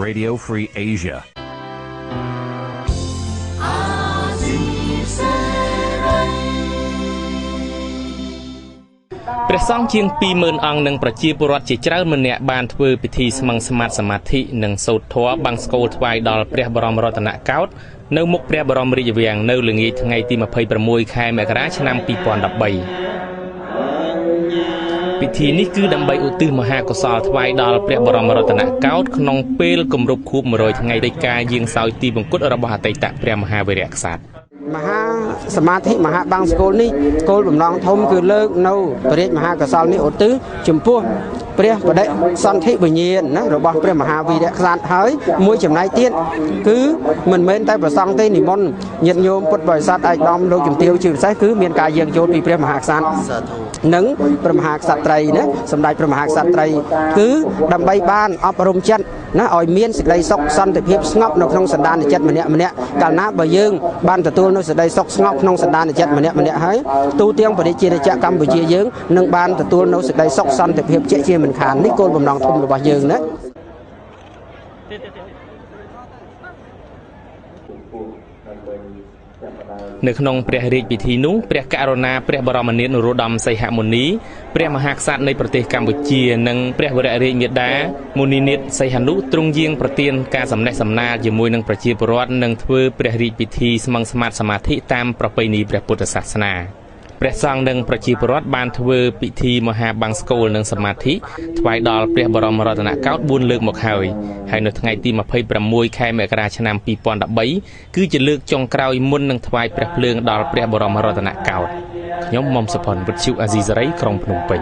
Radio Free Asia ព្រះសង្ឃជាង 20000 អង្គនិងប្រជាពលរដ្ឋជាច្រើនម្នាក់បានធ្វើពិធីស្មឹងស្មាតសមាធិនិងសូត្រធម៌បង្សកូលថ្វាយដល់ព្រះបរមរតនកោដ្ឋនៅមុខព្រះបរមរាជវាំងនៅល្ងាចថ្ងៃទី 26 ខែមករាឆ្នាំ 2013 ពិធីនេះគឺដើម្បីឧទ្ទិសមហាកុសលថ្វាយដល់ព្រះបរមរតនកោដ្ឋក្នុងពេលគម្រប់ខួប 100 ថ្ងៃនៃការយាងសោយទីបង្គត់របស់អតីតព្រះមហាវីរក្សត្រ មហាសមាធិមហាបង្សកូលនេះគោលបំណងធំគឺលើកនៅព្រះរាជមហាកុសលនេះឧទ្ទិសចំពោះព្រះបដិសន្ធិវិញ្ញាណណារបស់ព្រះមហាវីរក្សត្រហើយមួយចំណែកទៀតគឺមិនមែនតែប្រសង់ទេនិមន្តញាតិញោមពុទ្ធបរិស័ទឯកឧត្តមលោកជំទាវជាពិសេសគឺមានការយាងចូលពីព្រះមហាក្សត្រនិងព្រះមហាក្សត្រីណាសម្ដេចព្រះមហាក្សត្រីគឺដើម្បីបានអប់រំចិត្តណាឲ្យមានសេចក្តីសុខសន្តិភាពស្ងប់នៅក្នុងសន្តានចិត្តម្នាក់ម្នាក់កាលណាបើយើងបានទទួលនៅសេចក្តីសុខស្ងប់ក្នុងសន្តានចិត្តម្នាក់ម្នាក់ហើយទូទាំងប្រជាជាតិកម្ពុជាយើងនឹងបានទទួលនៅសេចក្តីសុខសន្តិភាពជាមិនខាននេះគោលបំណងធំរបស់យើងណា នៅក្នុងព្រះរាជពិធីនោះព្រះករុណាព្រះបរមនាថនរោត្តមសីហមុនីព្រះមហាក្សត្រនៃប្រទេសកម្ពុជានិងព្រះវររាជមាតាមុនីនាថសីហនុទ្រង់យាងប្រទានការសំណេះសំណាលជាមួយនឹងប្រជាពលរដ្ឋនិងធ្វើព្រះរាជពិធីស្មឹងស្មាតសមាធិតាមប្រពៃណីព្រះពុទ្ធសាសនា ព្រះសង្ឃនិងប្រជាពលរដ្ឋបានធ្វើពិធីមហាបង្សកូលនិងសមាធិថ្វាយដល់ព្រះបរមរតនកោដ្ឋ 4 លើកមកហើយនៅថ្ងៃទី 26 ខែមករាឆ្នាំ 2013 គឺជាលើកចុងក្រោយមុននឹងថ្វាយព្រះភ្លើងដល់ព្រះបរមរតនកោដ្ឋ ខ្ញុំមុំសុផុនវិទ្យុអាស៊ីសេរីក្រុងភ្នំពេញ